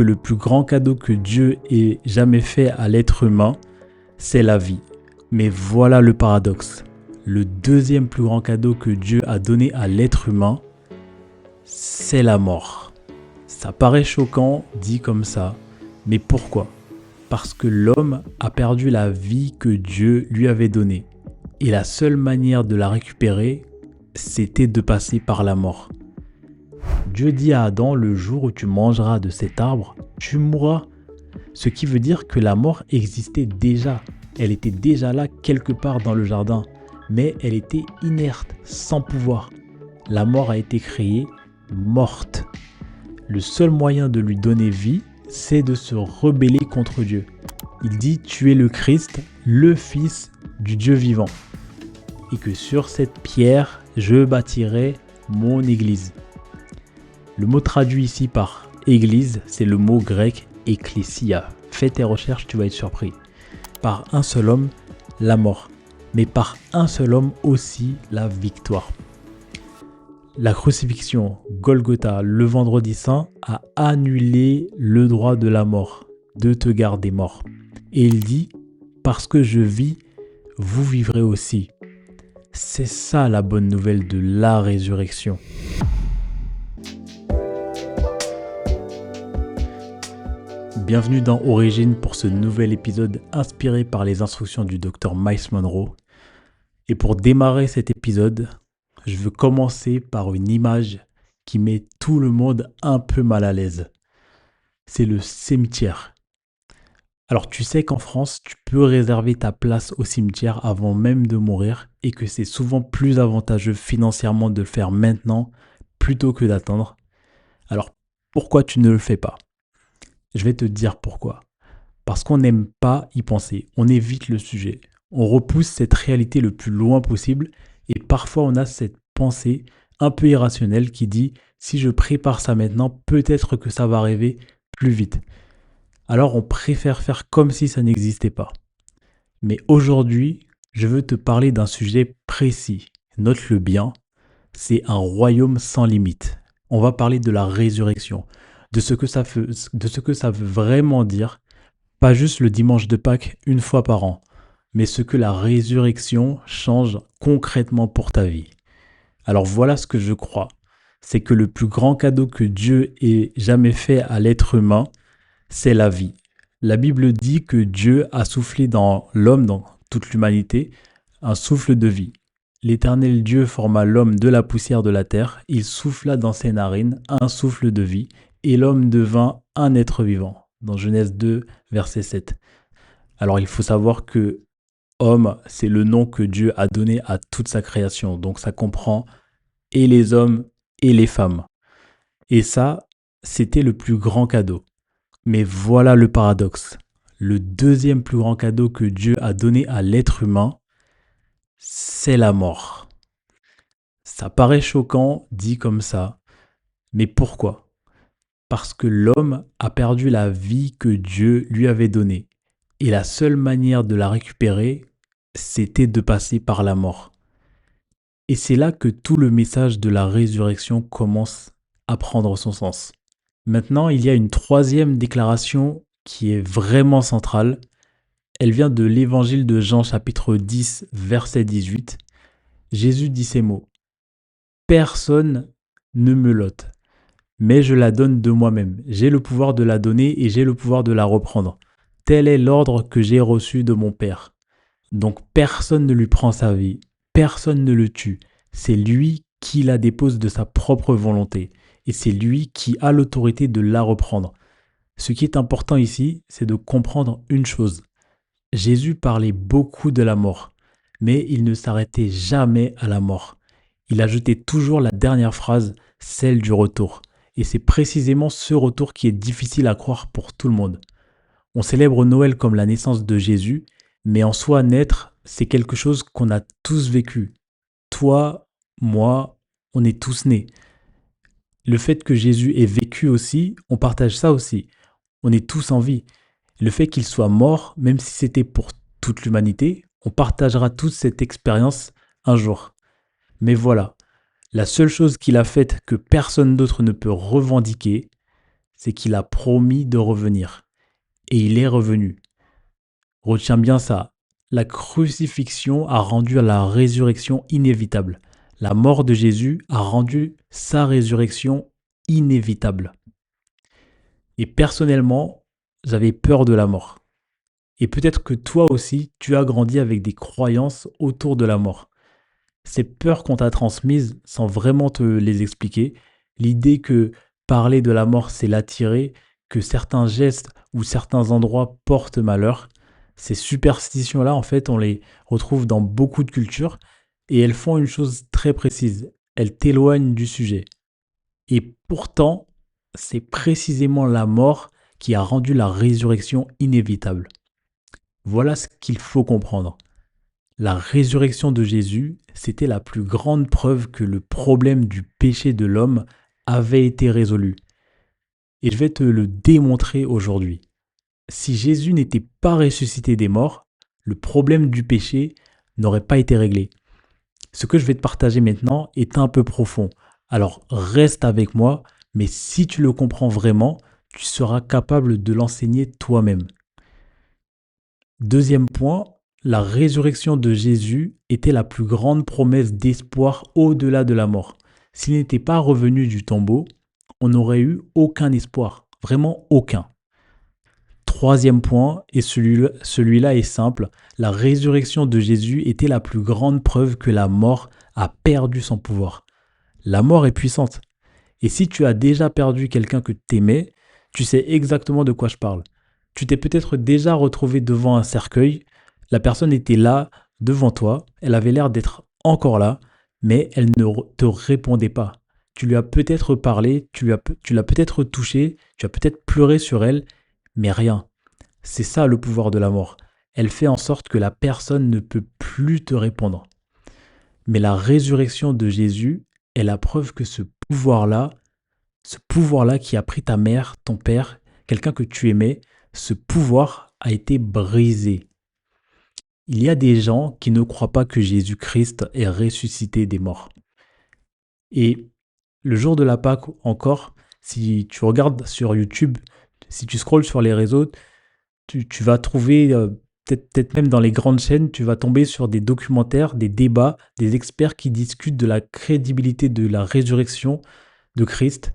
que le plus grand cadeau que Dieu ait jamais fait à l'être humain, c'est la vie. Mais voilà le paradoxe. Le deuxième plus grand cadeau que Dieu a donné à l'être humain, c'est la mort. Ça paraît choquant dit comme ça, mais pourquoi ? Parce que l'homme a perdu la vie que Dieu lui avait donnée. Et la seule manière de la récupérer, c'était de passer par la mort. Dieu dit à Adam, le jour où tu mangeras de cet arbre, tu mourras. Ce qui veut dire que la mort existait déjà. Elle était déjà là quelque part dans le jardin, mais elle était inerte, sans pouvoir. La mort a été créée morte. Le seul moyen de lui donner vie, c'est de se rebeller contre Dieu. Il dit « Tu es le Christ, le Fils du Dieu vivant. Et que sur cette pierre, je bâtirai mon église. » Le mot traduit ici par « église », c'est le mot grec « ecclésia ». Fais tes recherches, tu vas être surpris. Par un seul homme, la mort. Mais par un seul homme aussi, la victoire. La crucifixion, Golgotha, le vendredi saint, a annulé le droit de la mort, de te garder mort. Et il dit, parce que je vis, vous vivrez aussi. C'est ça la bonne nouvelle de la résurrection. Bienvenue dans Origine pour ce nouvel épisode inspiré par les instructions du Dr Myles Munroe. Et pour démarrer cet épisode, je veux commencer par une image qui met tout le monde un peu mal à l'aise. C'est le cimetière. Alors tu sais qu'en France, tu peux réserver ta place au cimetière avant même de mourir et que c'est souvent plus avantageux financièrement de le faire maintenant plutôt que d'attendre. Alors pourquoi tu ne le fais pas ? Je vais te dire pourquoi. Parce qu'on n'aime pas y penser, on évite le sujet. On repousse cette réalité le plus loin possible et parfois on a cette pensée un peu irrationnelle qui dit « si je prépare ça maintenant, peut-être que ça va arriver plus vite ». Alors on préfère faire comme si ça n'existait pas. Mais aujourd'hui, je veux te parler d'un sujet précis. Note-le bien, c'est un royaume sans limite. On va parler de la résurrection, de ce que ça veut vraiment dire, pas juste le dimanche de Pâques une fois par an, mais ce que la résurrection change concrètement pour ta vie. Alors voilà ce que je crois, c'est que le plus grand cadeau que Dieu ait jamais fait à l'être humain, c'est la vie. La Bible dit que Dieu a soufflé dans l'homme, dans toute l'humanité, un souffle de vie. L'Éternel Dieu forma l'homme de la poussière de la terre, il souffla dans ses narines un souffle de vie, et l'homme devint un être vivant. Dans Genèse 2, verset 7. Alors il faut savoir que homme, c'est le nom que Dieu a donné à toute sa création. Donc ça comprend et les hommes et les femmes. Et ça, c'était le plus grand cadeau. Mais voilà le paradoxe. Le deuxième plus grand cadeau que Dieu a donné à l'être humain, c'est la mort. Ça paraît choquant dit comme ça, mais pourquoi ? Parce que l'homme a perdu la vie que Dieu lui avait donnée. Et la seule manière de la récupérer, c'était de passer par la mort. Et c'est là que tout le message de la résurrection commence à prendre son sens. Maintenant, il y a une troisième déclaration qui est vraiment centrale. Elle vient de l'évangile de Jean chapitre 10, verset 18. Jésus dit ces mots. « Personne ne me l'ôte, mais je la donne de moi-même. J'ai le pouvoir de la donner et j'ai le pouvoir de la reprendre. Tel est l'ordre que j'ai reçu de mon Père. » Donc personne ne lui prend sa vie, personne ne le tue. C'est lui qui la dépose de sa propre volonté. Et c'est lui qui a l'autorité de la reprendre. Ce qui est important ici, c'est de comprendre une chose. Jésus parlait beaucoup de la mort, mais il ne s'arrêtait jamais à la mort. Il ajoutait toujours la dernière phrase, celle du retour. Et c'est précisément ce retour qui est difficile à croire pour tout le monde. On célèbre Noël comme la naissance de Jésus, mais en soi, naître, c'est quelque chose qu'on a tous vécu. Toi, moi, on est tous nés. Le fait que Jésus ait vécu aussi, on partage ça aussi. On est tous en vie. Le fait qu'il soit mort, même si c'était pour toute l'humanité, on partagera tous cette expérience un jour. Mais voilà, la seule chose qu'il a faite que personne d'autre ne peut revendiquer, c'est qu'il a promis de revenir. Et il est revenu. Retiens bien ça. La crucifixion a rendu la résurrection inévitable. La mort de Jésus a rendu sa résurrection inévitable. Et personnellement, j'avais peur de la mort. Et peut-être que toi aussi, tu as grandi avec des croyances autour de la mort. Ces peurs qu'on t'a transmises sans vraiment te les expliquer, l'idée que parler de la mort, c'est l'attirer, que certains gestes ou certains endroits portent malheur, ces superstitions-là, en fait, on les retrouve dans beaucoup de cultures et elles font une chose très précise, elles t'éloignent du sujet. Et pourtant, c'est précisément la mort qui a rendu la résurrection inévitable. Voilà ce qu'il faut comprendre. La résurrection de Jésus, c'était la plus grande preuve que le problème du péché de l'homme avait été résolu. Et je vais te le démontrer aujourd'hui. Si Jésus n'était pas ressuscité des morts, le problème du péché n'aurait pas été réglé. Ce que je vais te partager maintenant est un peu profond. Alors reste avec moi, mais si tu le comprends vraiment, tu seras capable de l'enseigner toi-même. Deuxième point, la résurrection de Jésus était la plus grande promesse d'espoir au-delà de la mort. S'il n'était pas revenu du tombeau, on n'aurait eu aucun espoir, vraiment aucun. Troisième point, et celui-là est simple, la résurrection de Jésus était la plus grande preuve que la mort a perdu son pouvoir. La mort est puissante. Et si tu as déjà perdu quelqu'un que tu aimais, tu sais exactement de quoi je parle. Tu t'es peut-être déjà retrouvé devant un cercueil, la personne était là, devant toi, elle avait l'air d'être encore là, mais elle ne te répondait pas. Tu lui as peut-être parlé, tu l'as peut-être touché, tu as peut-être pleuré sur elle, mais rien. C'est ça le pouvoir de la mort. Elle fait en sorte que la personne ne peut plus te répondre. Mais la résurrection de Jésus est la preuve que ce pouvoir-là qui a pris ta mère, ton père, quelqu'un que tu aimais, ce pouvoir a été brisé. Il y a des gens qui ne croient pas que Jésus-Christ est ressuscité des morts. Et le jour de la Pâque encore, si tu regardes sur YouTube, si tu scrolles sur les réseaux, tu vas trouver, peut-être même dans les grandes chaînes, tu vas tomber sur des documentaires, des débats, des experts qui discutent de la crédibilité de la résurrection de Christ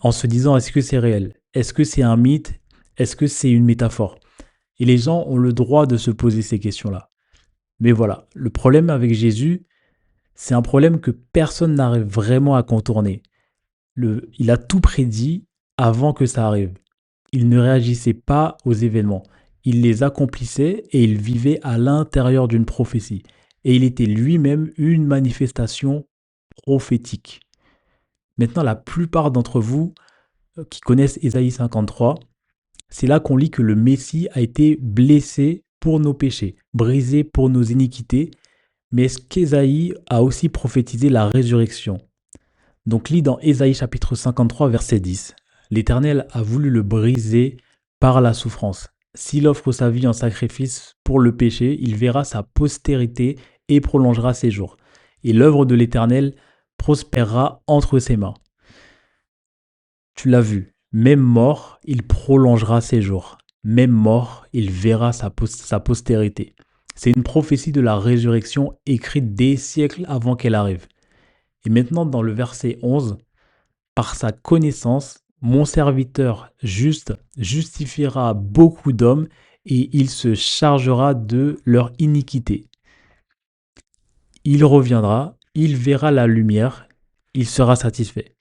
en se disant est-ce que c'est réel? Est-ce que c'est un mythe? Est-ce que c'est une métaphore? Et les gens ont le droit de se poser ces questions-là. Mais voilà, le problème avec Jésus, c'est un problème que personne n'arrive vraiment à contourner. Il a tout prédit avant que ça arrive. Il ne réagissait pas aux événements. Il les accomplissait et il vivait à l'intérieur d'une prophétie. Et il était lui-même une manifestation prophétique. Maintenant, la plupart d'entre vous qui connaissent Ésaïe 53, c'est là qu'on lit que le Messie a été blessé pour nos péchés, brisé pour nos iniquités, mais est-ce qu'Ésaïe a aussi prophétisé la résurrection? Donc lis dans Ésaïe chapitre 53 verset 10. L'Éternel a voulu le briser par la souffrance. S'il offre sa vie en sacrifice pour le péché, il verra sa postérité et prolongera ses jours. Et l'œuvre de l'Éternel prospérera entre ses mains. Tu l'as vu, même mort, il prolongera ses jours. Même mort, il verra sa postérité. C'est une prophétie de la résurrection écrite des siècles avant qu'elle arrive. Et maintenant, dans le verset 11, par sa connaissance, mon serviteur juste justifiera beaucoup d'hommes et il se chargera de leur iniquité. Il reviendra, il verra la lumière, il sera satisfait.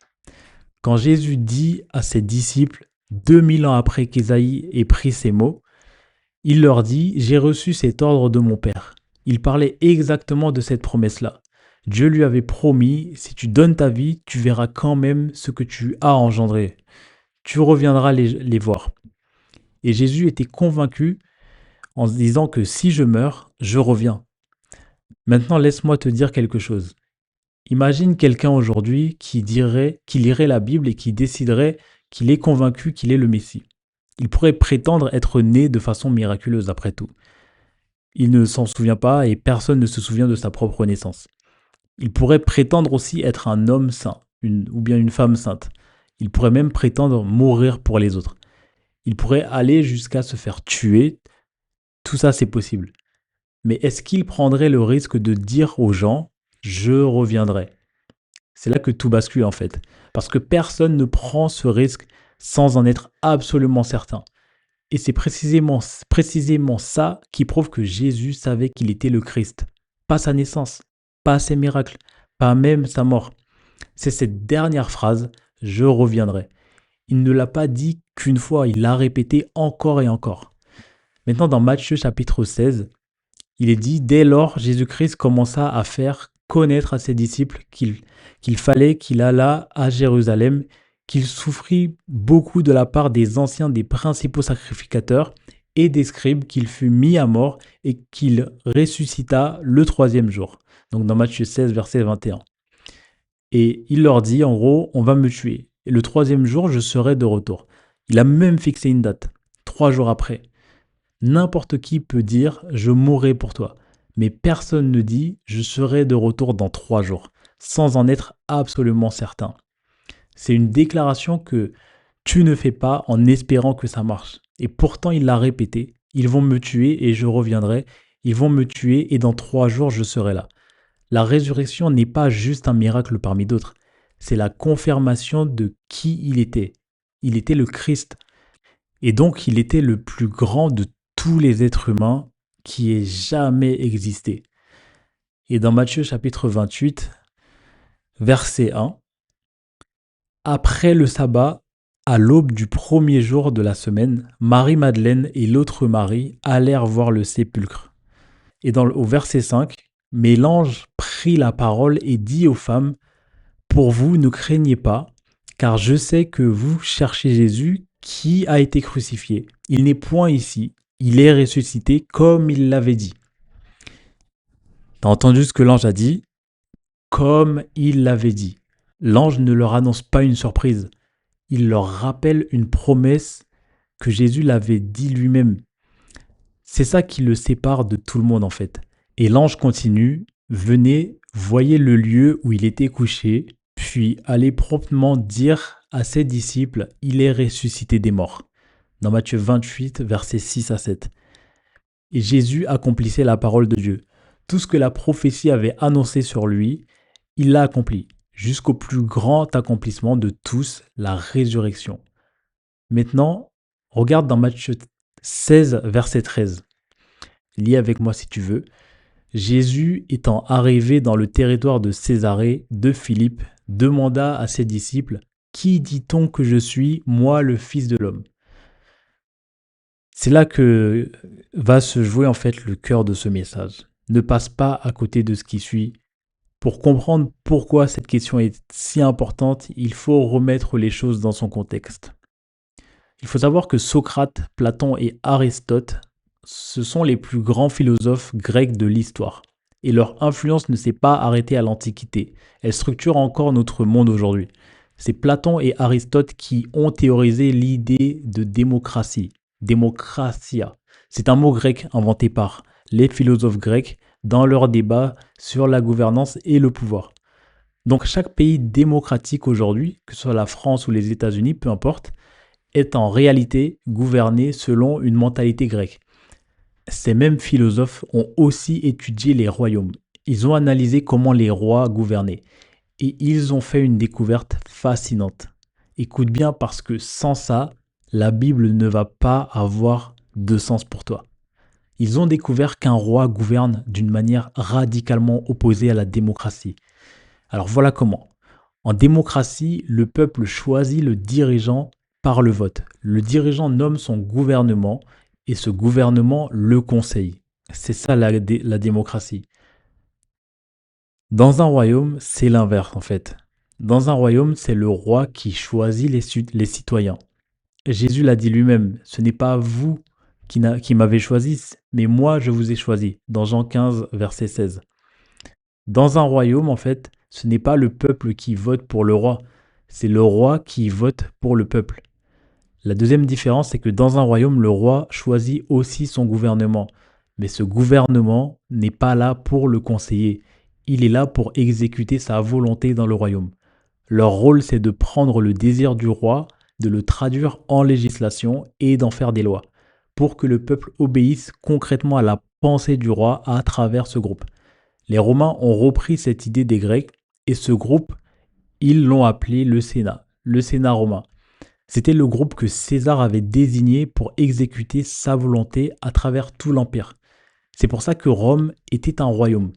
Quand Jésus dit à ses disciples, 2000 ans après qu'Ésaïe ait pris ces mots, il leur dit « J'ai reçu cet ordre de mon Père ». Il parlait exactement de cette promesse-là. Dieu lui avait promis, si tu donnes ta vie, tu verras quand même ce que tu as engendré. Tu reviendras les voir. Et Jésus était convaincu en se disant que si je meurs, je reviens. Maintenant, laisse-moi te dire quelque chose. Imagine quelqu'un aujourd'hui qui lirait la Bible et qui déciderait qu'il est convaincu qu'il est le Messie. Il pourrait prétendre être né de façon miraculeuse après tout. Il ne s'en souvient pas et personne ne se souvient de sa propre naissance. Il pourrait prétendre aussi être un homme saint ou bien une femme sainte. Il pourrait même prétendre mourir pour les autres. Il pourrait aller jusqu'à se faire tuer. Tout ça, c'est possible. Mais est-ce qu'il prendrait le risque de dire aux gens, je reviendrai? C'est là que tout bascule en fait. Parce que personne ne prend ce risque sans en être absolument certain. Et c'est précisément ça qui prouve que Jésus savait qu'il était le Christ. Pas sa naissance, pas ses miracles, pas même sa mort. C'est cette dernière phrase, je reviendrai. Il ne l'a pas dit qu'une fois, il l'a répété encore et encore. Maintenant, dans Matthieu chapitre 16, il est dit, dès lors, Jésus-Christ commença à faire connaître à ses disciples qu'il fallait qu'il allât à Jérusalem, qu'il souffrit beaucoup de la part des anciens des principaux sacrificateurs et des scribes, qu'il fut mis à mort et qu'il ressuscita le troisième jour. Donc dans Matthieu 16, verset 21. Et il leur dit, en gros, on va me tuer. Et le troisième jour, je serai de retour. Il a même fixé une date, 3 jours après. N'importe qui peut dire je mourrai pour toi, mais personne ne dit je serai de retour dans 3 jours, sans en être absolument certain. C'est une déclaration que tu ne fais pas en espérant que ça marche. Et pourtant il l'a répété, ils vont me tuer et je reviendrai, ils vont me tuer et dans 3 jours je serai là. La résurrection n'est pas juste un miracle parmi d'autres, c'est la confirmation de qui il était. Il était le Christ. Et donc il était le plus grand de tous les êtres humains qui aient jamais existé. Et dans Matthieu chapitre 28, verset 1, après le sabbat, à l'aube du premier jour de la semaine, Marie-Madeleine et l'autre Marie allèrent voir le sépulcre. Et au verset 5, mais l'ange prit la parole et dit aux femmes, pour vous, ne craignez pas, car je sais que vous cherchez Jésus qui a été crucifié. Il n'est point ici, il est ressuscité comme il l'avait dit. T'as entendu ce que l'ange a dit? Comme il l'avait dit. L'ange ne leur annonce pas une surprise. Il leur rappelle une promesse que Jésus l'avait dit lui-même. C'est ça qui le sépare de tout le monde en fait. Et l'ange continue, venez, voyez le lieu où il était couché, puis allez promptement dire à ses disciples, il est ressuscité des morts. Dans Matthieu 28, versets 6 à 7. Et Jésus accomplissait la parole de Dieu. Tout ce que la prophétie avait annoncé sur lui, il l'a accompli, jusqu'au plus grand accomplissement de tous, la résurrection. Maintenant, regarde dans Matthieu 16, verset 13. Lis avec moi si tu veux. Jésus, étant arrivé dans le territoire de Césarée de Philippe, demanda à ses disciples, qui dit-on que je suis, moi le Fils de l'homme? C'est là que va se jouer en fait le cœur de ce message. Ne passe pas à côté de ce qui suit. Pour comprendre pourquoi cette question est si importante, il faut remettre les choses dans son contexte. Il faut savoir que Socrate, Platon et Aristote, ce sont les plus grands philosophes grecs de l'histoire. Et leur influence ne s'est pas arrêtée à l'Antiquité. Elle structure encore notre monde aujourd'hui. C'est Platon et Aristote qui ont théorisé l'idée de démocratie. Démocratia. C'est un mot grec inventé par les philosophes grecs dans leurs débats sur la gouvernance et le pouvoir. Donc chaque pays démocratique aujourd'hui, que ce soit la France ou les États-Unis, peu importe, est en réalité gouverné selon une mentalité grecque. Ces mêmes philosophes ont aussi étudié les royaumes. Ils ont analysé comment les rois gouvernaient. Et ils ont fait une découverte fascinante. Écoute bien parce que sans ça, la Bible ne va pas avoir de sens pour toi. Ils ont découvert qu'un roi gouverne d'une manière radicalement opposée à la démocratie. Alors voilà comment. En démocratie, le peuple choisit le dirigeant par le vote. Le dirigeant nomme son gouvernement et ce gouvernement le conseille. C'est ça la démocratie. Dans un royaume, c'est l'inverse en fait. Dans un royaume, c'est le roi qui choisit les citoyens. Jésus l'a dit lui-même, ce n'est pas vous qui m'avez choisi, mais moi je vous ai choisi. Dans Jean 15, verset 16. Dans un royaume, en fait, ce n'est pas le peuple qui vote pour le roi, c'est le roi qui vote pour le peuple. La deuxième différence, c'est que dans un royaume, le roi choisit aussi son gouvernement. Mais ce gouvernement n'est pas là pour le conseiller. Il est là pour exécuter sa volonté dans le royaume. Leur rôle, c'est de prendre le désir du roi, de le traduire en législation et d'en faire des lois, pour que le peuple obéisse concrètement à la pensée du roi à travers ce groupe. Les Romains ont repris cette idée des Grecs et ce groupe, ils l'ont appelé le Sénat romain. C'était le groupe que César avait désigné pour exécuter sa volonté à travers tout l'Empire. C'est pour ça que Rome était un royaume.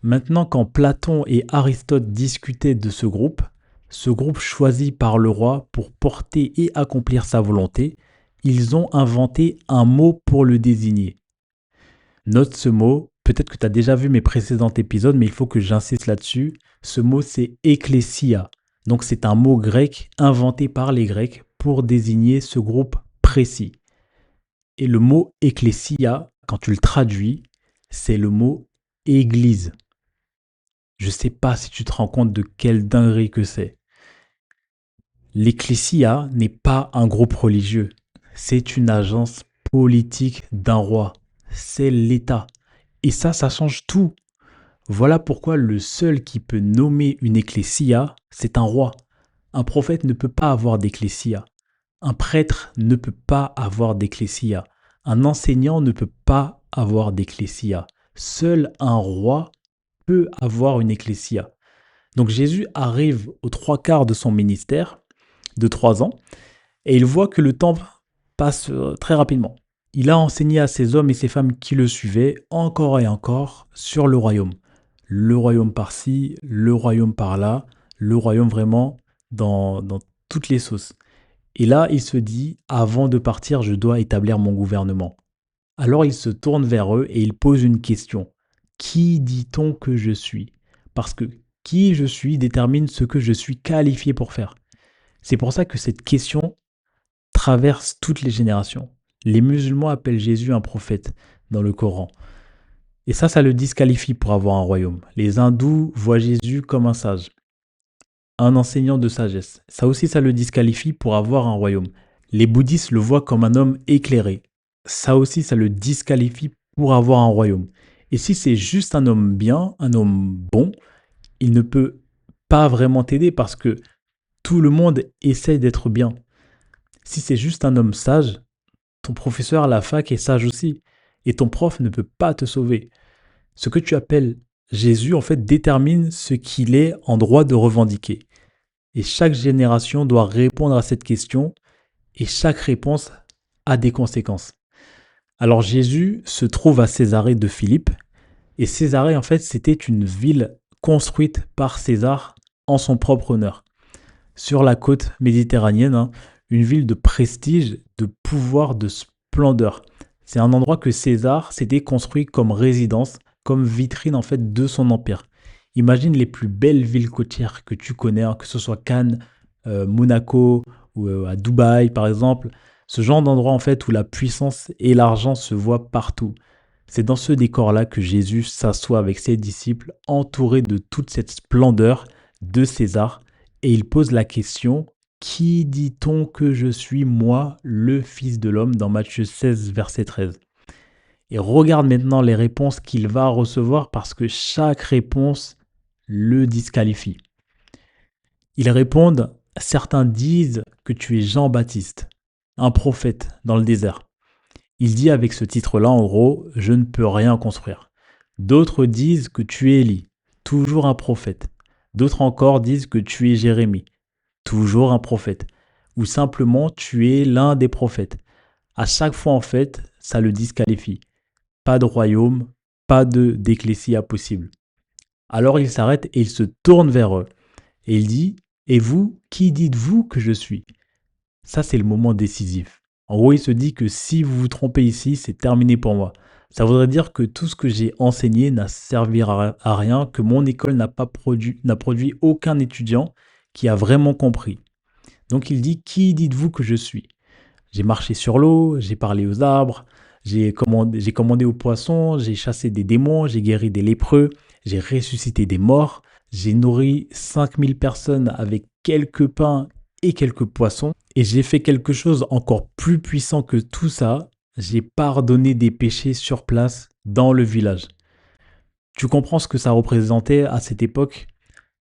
Maintenant, quand Platon et Aristote discutaient de ce groupe choisi par le roi pour porter et accomplir sa volonté, ils ont inventé un mot pour le désigner. Note ce mot, peut-être que tu as déjà vu mes précédents épisodes, mais il faut que j'insiste là-dessus. Ce mot, c'est ecclesia. Donc c'est un mot grec inventé par les Grecs pour désigner ce groupe précis. Et le mot ecclesia, quand tu le traduis, c'est le mot église. Je ne sais pas si tu te rends compte de quelle dinguerie que c'est. L'ecclesia n'est pas un groupe religieux. C'est une agence politique d'un roi. C'est l'État. Et ça change tout. Voilà pourquoi le seul qui peut nommer une ecclésia, c'est un roi. Un prophète ne peut pas avoir d'ecclésia. Un prêtre ne peut pas avoir d'ecclésia. Un enseignant ne peut pas avoir d'ecclésia. Seul un roi peut avoir une ecclésia. Donc Jésus arrive aux 3 quarts de son ministère, de 3 ans, et il voit que le temps passe très rapidement. Il a enseigné à ces hommes et ces femmes qui le suivaient encore et encore sur le royaume. Le royaume par-ci, le royaume par-là, le royaume vraiment dans toutes les sauces. Et là, il se dit, avant de partir, je dois établir mon gouvernement. Alors il se tourne vers eux et il pose une question. Qui dit-on que je suis? Parce que qui je suis détermine ce que je suis qualifié pour faire. C'est pour ça que cette question traverse toutes les générations. Les musulmans appellent Jésus un prophète dans le Coran. Et ça le disqualifie pour avoir un royaume. Les hindous voient Jésus comme un sage, un enseignant de sagesse. Ça aussi, ça le disqualifie pour avoir un royaume. Les bouddhistes le voient comme un homme éclairé. Ça aussi, ça le disqualifie pour avoir un royaume. Et si c'est juste un homme bien, un homme bon, il ne peut pas vraiment t'aider parce que tout le monde essaie d'être bien. Si c'est juste un homme sage, ton professeur à la fac est sage aussi. Et ton prof ne peut pas te sauver. Ce que tu appelles Jésus, en fait, détermine ce qu'il est en droit de revendiquer. Et chaque génération doit répondre à cette question, et chaque réponse a des conséquences. Alors Jésus se trouve à Césarée de Philippe, et Césarée, en fait, c'était une ville construite par César en son propre honneur. Sur la côte méditerranéenne, une ville de prestige, de pouvoir, de splendeur. C'est un endroit que César s'était construit comme résidence, comme vitrine en fait de son empire. Imagine les plus belles villes côtières que tu connais, que ce soit Cannes, Monaco ou à Dubaï par exemple. Ce genre d'endroit en fait où la puissance et l'argent se voient partout. C'est dans ce décor-là que Jésus s'assoit avec ses disciples, entouré de toute cette splendeur de César, et il pose la question: qui dit-on que je suis, moi, le Fils de l'homme, dans Matthieu 16, verset 13. Et regarde maintenant les réponses qu'il va recevoir parce que chaque réponse le disqualifie. Ils répondent: certains disent que tu es Jean-Baptiste, un prophète dans le désert. Il dit avec ce titre-là, en gros, je ne peux rien construire. D'autres disent que tu es Élie, toujours un prophète. D'autres encore disent que tu es Jérémie, toujours un prophète. Ou simplement tu es l'un des prophètes. À chaque fois, en fait, ça le disqualifie. Pas de royaume, pas d'ecclésia possible. Alors il s'arrête et il se tourne vers eux. Et il dit: et vous, qui dites-vous que je suis? Ça, c'est le moment décisif. En gros, il se dit que si vous vous trompez ici, c'est terminé pour moi. Ça voudrait dire que tout ce que j'ai enseigné n'a servi à rien, que mon école n'a produit aucun étudiant qui a vraiment compris. Donc il dit: qui dites-vous que je suis? J'ai marché sur l'eau, j'ai parlé aux arbres, j'ai commandé aux poissons, j'ai chassé des démons, j'ai guéri des lépreux, j'ai ressuscité des morts, j'ai nourri 5000 personnes avec quelques pains et quelques poissons, et j'ai fait quelque chose encore plus puissant que tout ça, j'ai pardonné des péchés sur place dans le village. Tu comprends ce que ça représentait à cette époque?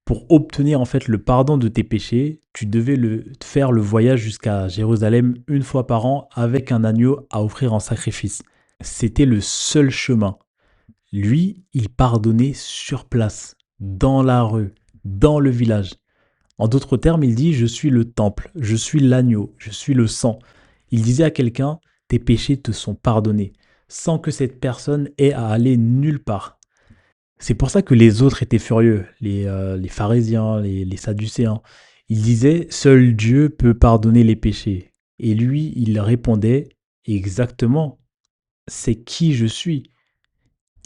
Pour obtenir en fait le pardon de tes péchés, tu devais faire le voyage jusqu'à Jérusalem une fois par an avec un agneau à offrir en sacrifice. C'était le seul chemin. Lui, il pardonnait sur place, dans la rue, dans le village. En d'autres termes, il dit, je suis le temple, je suis l'agneau, je suis le sang. Il disait à quelqu'un, tes péchés te sont pardonnés, sans que cette personne ait à aller nulle part. C'est pour ça que les autres étaient furieux, les pharisiens, les sadducéens. Ils disaient, seul Dieu peut pardonner les péchés. Et lui, il répondait, exactement, c'est qui je suis.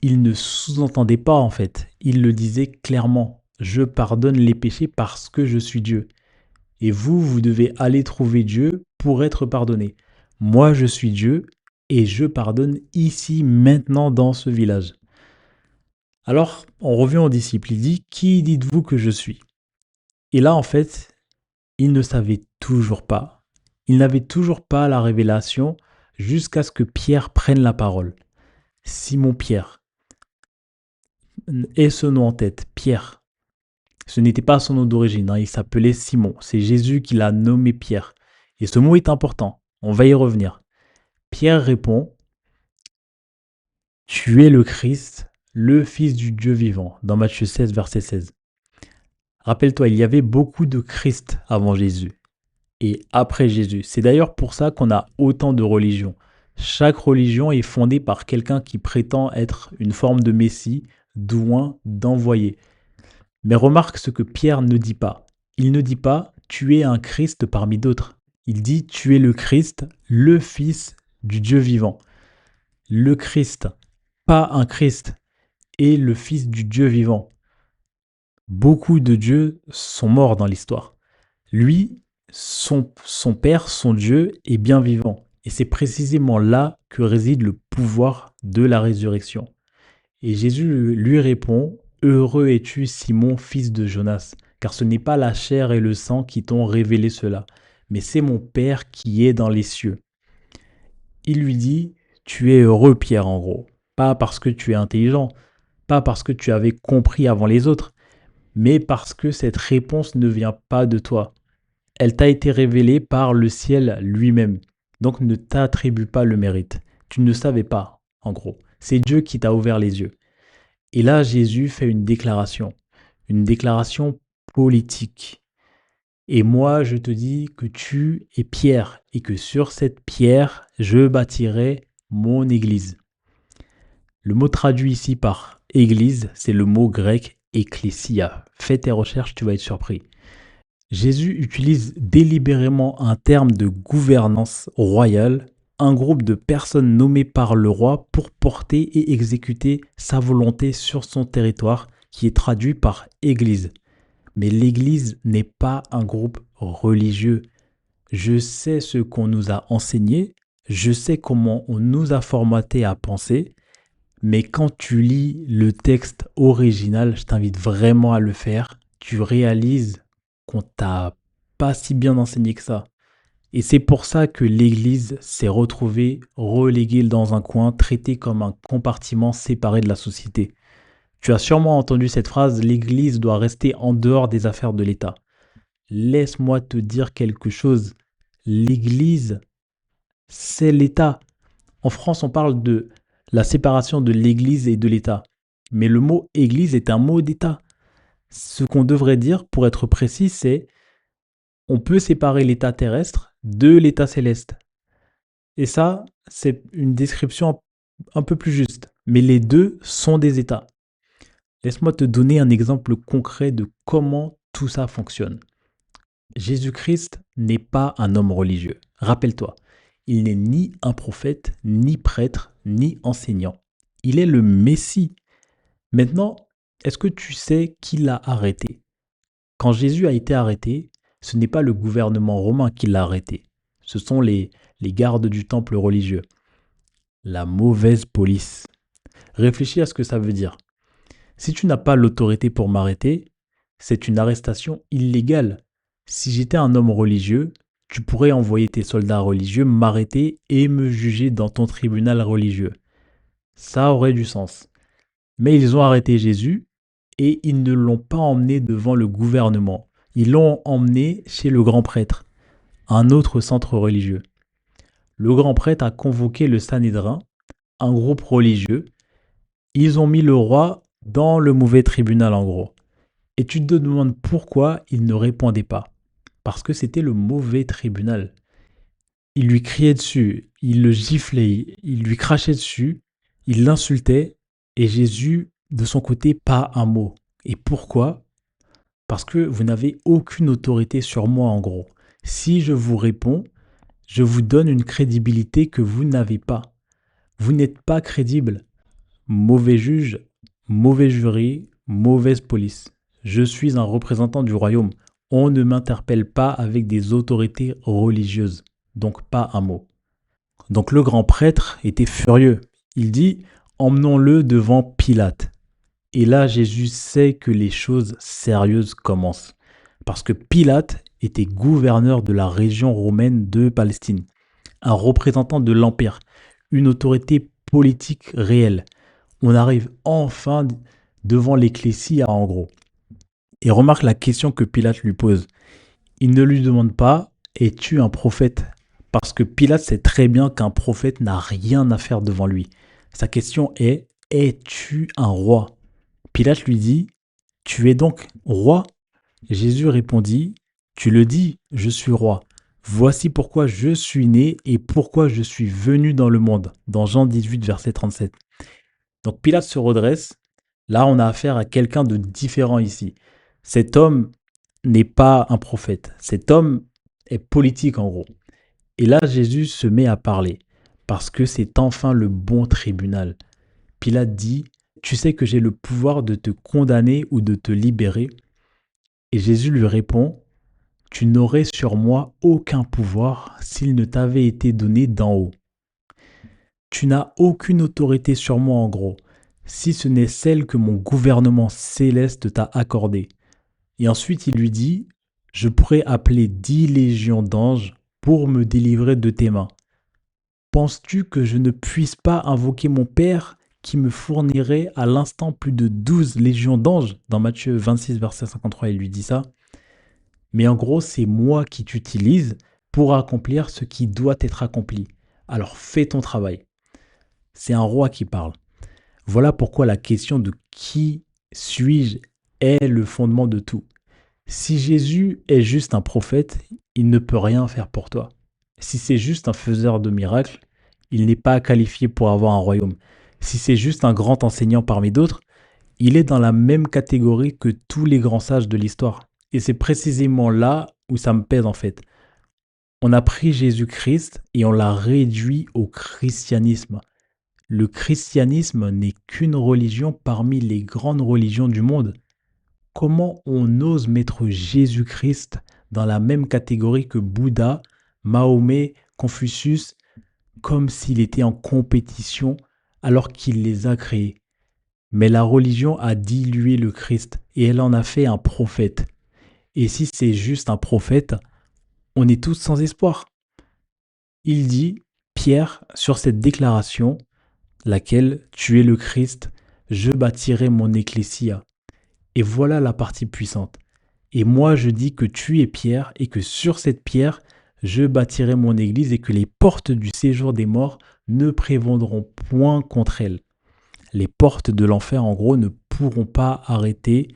Il ne sous-entendait pas en fait, il le disait clairement, je pardonne les péchés parce que je suis Dieu. Et vous, vous devez aller trouver Dieu pour être pardonné. Moi, je suis Dieu et je pardonne ici, maintenant, dans ce village. Alors, on revient aux disciples. Il dit, qui dites-vous que je suis? Et là, en fait, ils ne savaient toujours pas. Ils n'avaient toujours pas la révélation jusqu'à ce que Pierre prenne la parole. Simon-Pierre. Aie ce nom en tête, Pierre. Ce n'était pas son nom d'origine, il s'appelait Simon. C'est Jésus qui l'a nommé Pierre. Et ce mot est important, on va y revenir. Pierre répond, tu es le Christ, le Fils du Dieu vivant, dans Matthieu 16, verset 16. Rappelle-toi, il y avait beaucoup de Christ avant Jésus et après Jésus. C'est d'ailleurs pour ça qu'on a autant de religions. Chaque religion est fondée par quelqu'un qui prétend être une forme de Messie, douin, d'envoyé. Mais remarque ce que Pierre ne dit pas. Il ne dit pas « tu es un Christ parmi d'autres ». Il dit « tu es le Christ, le Fils du Dieu vivant ». Le Christ, pas un Christ, et le Fils du Dieu vivant. Beaucoup de dieux sont morts dans l'histoire. Lui, son Père, son Dieu, est bien vivant. Et c'est précisément là que réside le pouvoir de la résurrection. Et Jésus lui répond, « Heureux es-tu, Simon, fils de Jonas, car ce n'est pas la chair et le sang qui t'ont révélé cela, mais c'est mon Père qui est dans les cieux. » Il lui dit, « Tu es heureux, Pierre, en gros, pas parce que tu es intelligent, pas parce que tu avais compris avant les autres, mais parce que cette réponse ne vient pas de toi. Elle t'a été révélée par le ciel lui-même. Donc ne t'attribue pas le mérite. Tu ne savais pas, en gros. C'est Dieu qui t'a ouvert les yeux. » Et là, Jésus fait une déclaration politique. Et moi, je te dis que tu es Pierre, et que sur cette pierre, je bâtirai mon église. Le mot traduit ici par église, c'est le mot grec ecclésia. Fais tes recherches, tu vas être surpris. Jésus utilise délibérément un terme de gouvernance royale, un groupe de personnes nommées par le roi pour porter et exécuter sa volonté sur son territoire, qui est traduit par Église. Mais l'Église n'est pas un groupe religieux. Je sais ce qu'on nous a enseigné, je sais comment on nous a formaté à penser, mais quand tu lis le texte original, je t'invite vraiment à le faire, tu réalises qu'on t'a pas si bien enseigné que ça. Et c'est pour ça que l'Église s'est retrouvée reléguée dans un coin, traitée comme un compartiment séparé de la société. Tu as sûrement entendu cette phrase, l'Église doit rester en dehors des affaires de l'État. Laisse-moi te dire quelque chose. L'Église, c'est l'État. En France, on parle de la séparation de l'Église et de l'État. Mais le mot Église est un mot d'État. Ce qu'on devrait dire, pour être précis, c'est on peut séparer l'état terrestre de l'état céleste. Et ça, c'est une description un peu plus juste. Mais les deux sont des états. Laisse-moi te donner un exemple concret de comment tout ça fonctionne. Jésus-Christ n'est pas un homme religieux. Rappelle-toi, il n'est ni un prophète, ni prêtre, ni enseignant. Il est le Messie. Maintenant, est-ce que tu sais qui l'a arrêté? Quand Jésus a été arrêté, ce n'est pas le gouvernement romain qui l'a arrêté. Ce sont les gardes du temple religieux. La mauvaise police. Réfléchis à ce que ça veut dire. Si tu n'as pas l'autorité pour m'arrêter, c'est une arrestation illégale. Si j'étais un homme religieux, tu pourrais envoyer tes soldats religieux m'arrêter et me juger dans ton tribunal religieux. Ça aurait du sens. Mais ils ont arrêté Jésus et ils ne l'ont pas emmené devant le gouvernement. Ils l'ont emmené chez le grand prêtre, un autre centre religieux. Le grand prêtre a convoqué le Sanhédrin, un groupe religieux. Ils ont mis le roi dans le mauvais tribunal en gros. Et tu te demandes pourquoi il ne répondait pas. Parce que c'était le mauvais tribunal. Il lui criait dessus, il le giflait, il lui crachait dessus, il l'insultait, et Jésus, de son côté, pas un mot. Et pourquoi? Parce que vous n'avez aucune autorité sur moi en gros. Si je vous réponds, je vous donne une crédibilité que vous n'avez pas. Vous n'êtes pas crédible. Mauvais juge, mauvais jury, mauvaise police. Je suis un représentant du royaume. On ne m'interpelle pas avec des autorités religieuses. Donc pas un mot. Donc le grand prêtre était furieux. Il dit, emmenons-le devant Pilate. Et là, Jésus sait que les choses sérieuses commencent. Parce que Pilate était gouverneur de la région romaine de Palestine, un représentant de l'Empire, une autorité politique réelle. On arrive enfin devant l'ecclésia en gros. Et remarque la question que Pilate lui pose. Il ne lui demande pas, es-tu un prophète? Parce que Pilate sait très bien qu'un prophète n'a rien à faire devant lui. Sa question est, es-tu un roi? Pilate lui dit, tu es donc roi? Jésus répondit, tu le dis, je suis roi. Voici pourquoi je suis né et pourquoi je suis venu dans le monde. Dans Jean 18, verset 37. Donc Pilate se redresse. Là, on a affaire à quelqu'un de différent ici. Cet homme n'est pas un prophète. Cet homme est politique en gros. Et là, Jésus se met à parler parce que c'est enfin le bon tribunal. Pilate dit, tu sais que j'ai le pouvoir de te condamner ou de te libérer. Et Jésus lui répond, tu n'aurais sur moi aucun pouvoir s'il ne t'avait été donné d'en haut. Tu n'as aucune autorité sur moi en gros, si ce n'est celle que mon gouvernement céleste t'a accordée. Et ensuite il lui dit, je pourrais appeler 10 légions d'anges pour me délivrer de tes mains. Penses-tu que je ne puisse pas invoquer mon Père qui me fournirait à l'instant plus de 12 légions d'anges? Dans Matthieu 26, verset 53, il lui dit ça. Mais en gros, c'est moi qui t'utilise pour accomplir ce qui doit être accompli. Alors fais ton travail. C'est un roi qui parle. Voilà pourquoi la question de qui suis-je est le fondement de tout. Si Jésus est juste un prophète, il ne peut rien faire pour toi. Si c'est juste un faiseur de miracles, il n'est pas qualifié pour avoir un royaume. Si c'est juste un grand enseignant parmi d'autres, il est dans la même catégorie que tous les grands sages de l'histoire. Et c'est précisément là où ça me pèse en fait. On a pris Jésus-Christ et on l'a réduit au christianisme. Le christianisme n'est qu'une religion parmi les grandes religions du monde. Comment on ose mettre Jésus-Christ dans la même catégorie que Bouddha, Mahomet, Confucius, comme s'il était en compétition alors qu'il les a créés? Mais la religion a dilué le Christ et elle en a fait un prophète. Et si c'est juste un prophète, on est tous sans espoir. Il dit, Pierre, sur cette déclaration, laquelle tu es le Christ, je bâtirai mon ecclésia. Et voilà la partie puissante. Et moi je dis que tu es Pierre et que sur cette pierre, je bâtirai mon église et que les portes du séjour des morts ne prévaudront point contre elle. Les portes de l'enfer, en gros, ne pourront pas arrêter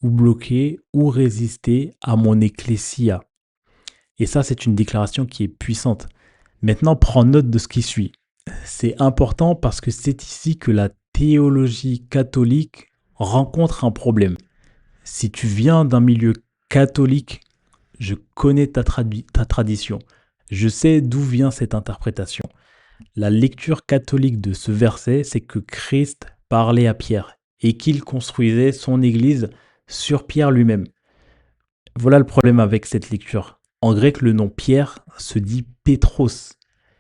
ou bloquer ou résister à mon ecclésia. Et ça, c'est une déclaration qui est puissante. Maintenant, prends note de ce qui suit. C'est important parce que c'est ici que la théologie catholique rencontre un problème. Si tu viens d'un milieu catholique, je connais ta tradition. Je sais d'où vient cette interprétation. La lecture catholique de ce verset, c'est que Christ parlait à Pierre et qu'il construisait son église sur Pierre lui-même. Voilà le problème avec cette lecture. En grec, le nom Pierre se dit Pétros.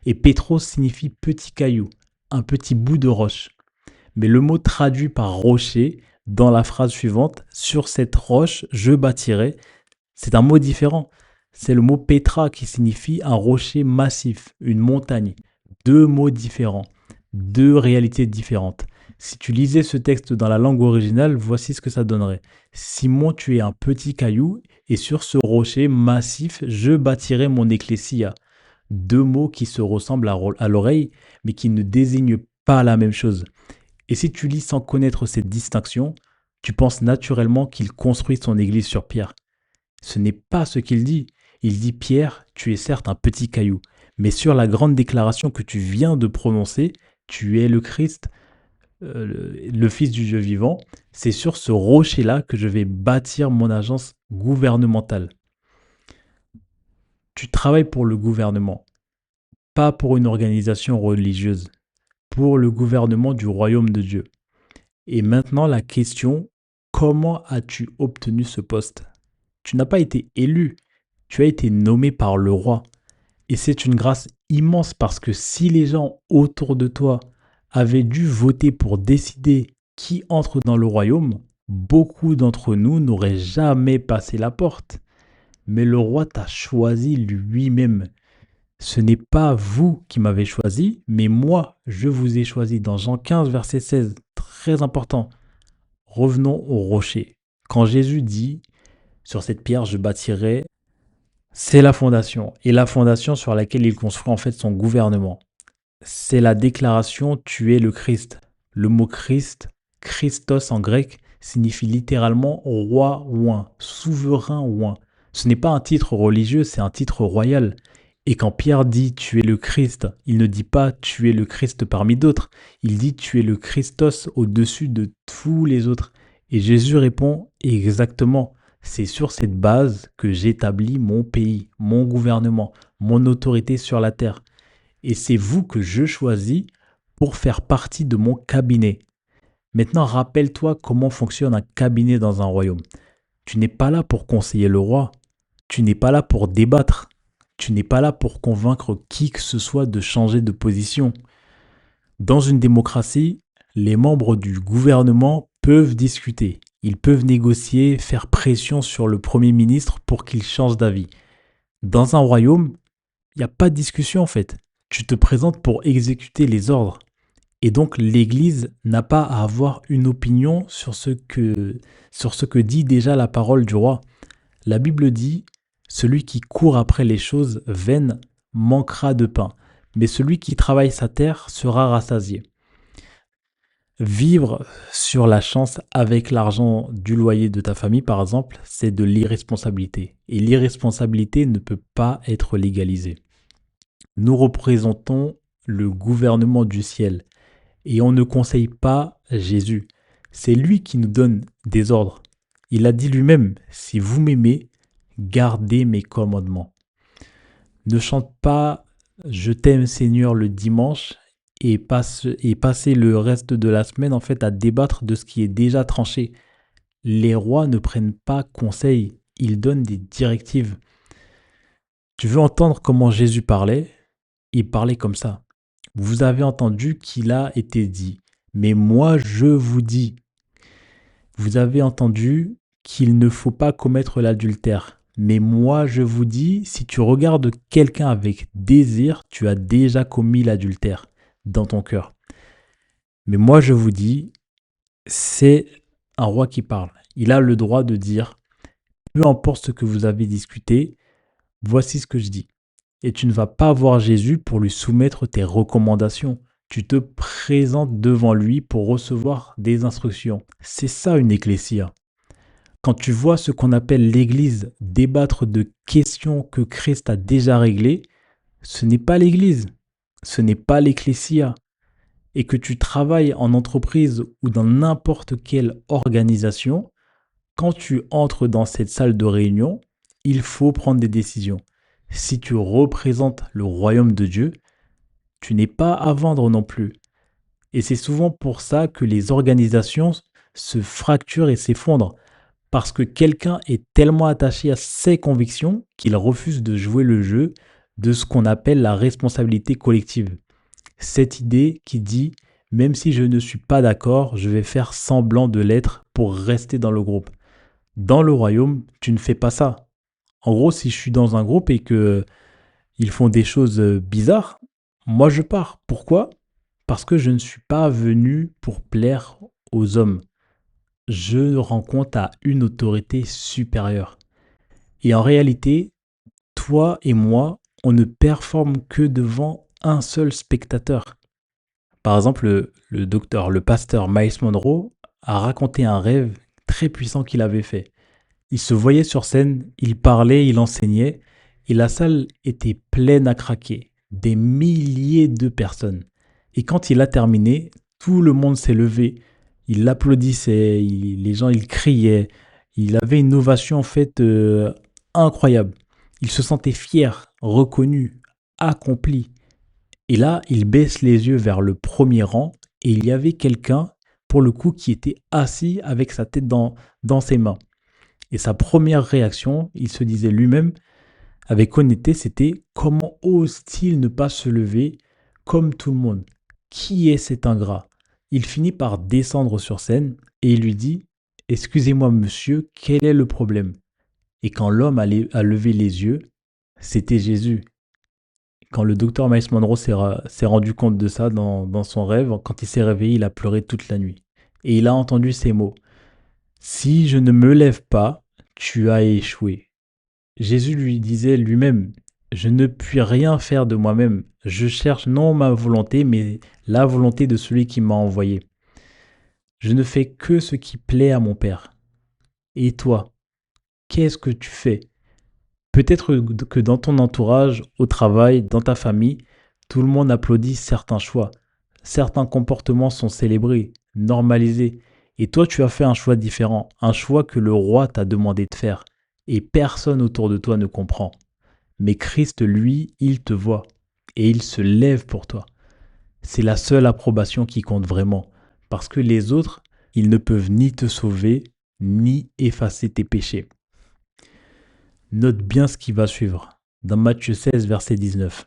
Et Pétros signifie petit caillou, un petit bout de roche. Mais le mot traduit par rocher dans la phrase suivante, sur cette roche, je bâtirai, c'est un mot différent. C'est le mot Pétra qui signifie un rocher massif, une montagne. Deux mots différents, deux réalités différentes. Si tu lisais ce texte dans la langue originale, voici ce que ça donnerait. Simon, tu es un petit caillou, et sur ce rocher massif, je bâtirai mon ecclésia. Deux mots qui se ressemblent à l'oreille, mais qui ne désignent pas la même chose. Et si tu lis sans connaître cette distinction, tu penses naturellement qu'il construit son église sur pierre. Ce n'est pas ce qu'il dit. Il dit Pierre, tu es certes un petit caillou, mais sur la grande déclaration que tu viens de prononcer, tu es le Christ, le Fils du Dieu vivant. C'est sur ce rocher-là que je vais bâtir mon agence gouvernementale. Tu travailles pour le gouvernement, pas pour une organisation religieuse, pour le gouvernement du royaume de Dieu. Et maintenant, la question, comment as-tu obtenu ce poste? Tu n'as pas été élu, tu as été nommé par le roi. Et c'est une grâce immense parce que si les gens autour de toi avaient dû voter pour décider qui entre dans le royaume, beaucoup d'entre nous n'auraient jamais passé la porte. Mais le roi t'a choisi lui-même. Ce n'est pas vous qui m'avez choisi, mais moi, je vous ai choisi. Dans Jean 15, verset 16, très important. Revenons au rocher. Quand Jésus dit, sur cette pierre, je bâtirai, c'est la fondation. Et la fondation sur laquelle il construit en fait son gouvernement. C'est la déclaration tu es le Christ. Le mot Christ, Christos en grec, signifie littéralement roi oint, souverain oint. Ce n'est pas un titre religieux, c'est un titre royal. Et quand Pierre dit tu es le Christ, il ne dit pas tu es le Christ parmi d'autres, il dit tu es le Christos au-dessus de tous les autres. Et Jésus répond exactement, c'est sur cette base que j'établis mon pays, mon gouvernement, mon autorité sur la terre. Et c'est vous que je choisis pour faire partie de mon cabinet. Maintenant, rappelle-toi comment fonctionne un cabinet dans un royaume. Tu n'es pas là pour conseiller le roi. Tu n'es pas là pour débattre. Tu n'es pas là pour convaincre qui que ce soit de changer de position. Dans une démocratie, les membres du gouvernement peuvent discuter. Ils peuvent négocier, faire pression sur le Premier ministre pour qu'il change d'avis. Dans un royaume, il n'y a pas de discussion en fait. Tu te présentes pour exécuter les ordres. Et donc l'Église n'a pas à avoir une opinion sur ce que dit déjà la parole du roi. La Bible dit, celui qui court après les choses vaines manquera de pain, mais celui qui travaille sa terre sera rassasié. Vivre sur la chance avec l'argent du loyer de ta famille, par exemple, c'est de l'irresponsabilité. Et l'irresponsabilité ne peut pas être légalisée. Nous représentons le gouvernement du ciel et on ne conseille pas Jésus. C'est lui qui nous donne des ordres. Il a dit lui-même, si vous m'aimez, gardez mes commandements. Ne chante pas je t'aime Seigneur le dimanche et passer le reste de la semaine en fait à débattre de ce qui est déjà tranché. Les rois ne prennent pas conseil, ils donnent des directives. Tu veux entendre comment Jésus parlait? Il parlait comme ça. Vous avez entendu qu'il a été dit, mais moi je vous dis. Vous avez entendu qu'il ne faut pas commettre l'adultère, mais moi je vous dis, si tu regardes quelqu'un avec désir, tu as déjà commis l'adultère dans ton cœur. Mais moi je vous dis, c'est un roi qui parle. Il a le droit de dire, peu importe ce que vous avez discuté, voici ce que je dis. Et tu ne vas pas voir Jésus pour lui soumettre tes recommandations. Tu te présentes devant lui pour recevoir des instructions. C'est ça une ecclésia. Quand tu vois ce qu'on appelle l'Église débattre de questions que Christ a déjà réglées, ce n'est pas l'Église, ce n'est pas l'ecclésia. Et que tu travailles en entreprise ou dans n'importe quelle organisation, quand tu entres dans cette salle de réunion, il faut prendre des décisions. Si tu représentes le royaume de Dieu, tu n'es pas à vendre non plus. Et c'est souvent pour ça que les organisations se fracturent et s'effondrent. Parce que quelqu'un est tellement attaché à ses convictions qu'il refuse de jouer le jeu de ce qu'on appelle la responsabilité collective. Cette idée qui dit, même si je ne suis pas d'accord, je vais faire semblant de l'être pour rester dans le groupe. Dans le royaume, tu ne fais pas ça. En gros, si je suis dans un groupe et que ils font des choses bizarres, moi je pars. Pourquoi? Parce que je ne suis pas venu pour plaire aux hommes. Je rends compte à une autorité supérieure. Et en réalité, toi et moi, on ne performe que devant un seul spectateur. Par exemple, le pasteur Miles Monroe a raconté un rêve très puissant qu'il avait fait. Il se voyait sur scène, il parlait, il enseignait, et la salle était pleine à craquer, des milliers de personnes. Et quand il a terminé, tout le monde s'est levé, il l'applaudissait, les gens ils criaient, il avait une ovation en fait incroyable. Il se sentait fier, reconnu, accompli. Et là, il baisse les yeux vers le premier rang et il y avait quelqu'un, pour le coup, qui était assis avec sa tête dans ses mains. Et sa première réaction, il se disait lui-même, avec honnêteté, c'était comment ose-t-il ne pas se lever comme tout le monde? Qui est cet ingrat? Il finit par descendre sur scène et il lui dit, excusez-moi monsieur, quel est le problème? Et quand l'homme a levé les yeux, c'était Jésus. Quand le docteur Miles Monroe s'est rendu compte de ça dans son rêve, quand il s'est réveillé, il a pleuré toute la nuit. Et il a entendu ces mots. Si je ne me lève pas, tu as échoué. Jésus lui disait lui-même, je ne puis rien faire de moi-même. Je cherche non ma volonté, mais la volonté de celui qui m'a envoyé. Je ne fais que ce qui plaît à mon Père. Et toi, qu'est-ce que tu fais? Peut-être que dans ton entourage, au travail, dans ta famille, tout le monde applaudit certains choix. Certains comportements sont célébrés, normalisés. Et toi, tu as fait un choix différent, un choix que le roi t'a demandé de faire. Et personne autour de toi ne comprend. Mais Christ, lui, il te voit. Et il se lève pour toi. C'est la seule approbation qui compte vraiment. Parce que les autres, ils ne peuvent ni te sauver, ni effacer tes péchés. Note bien ce qui va suivre. Dans Matthieu 16, verset 19.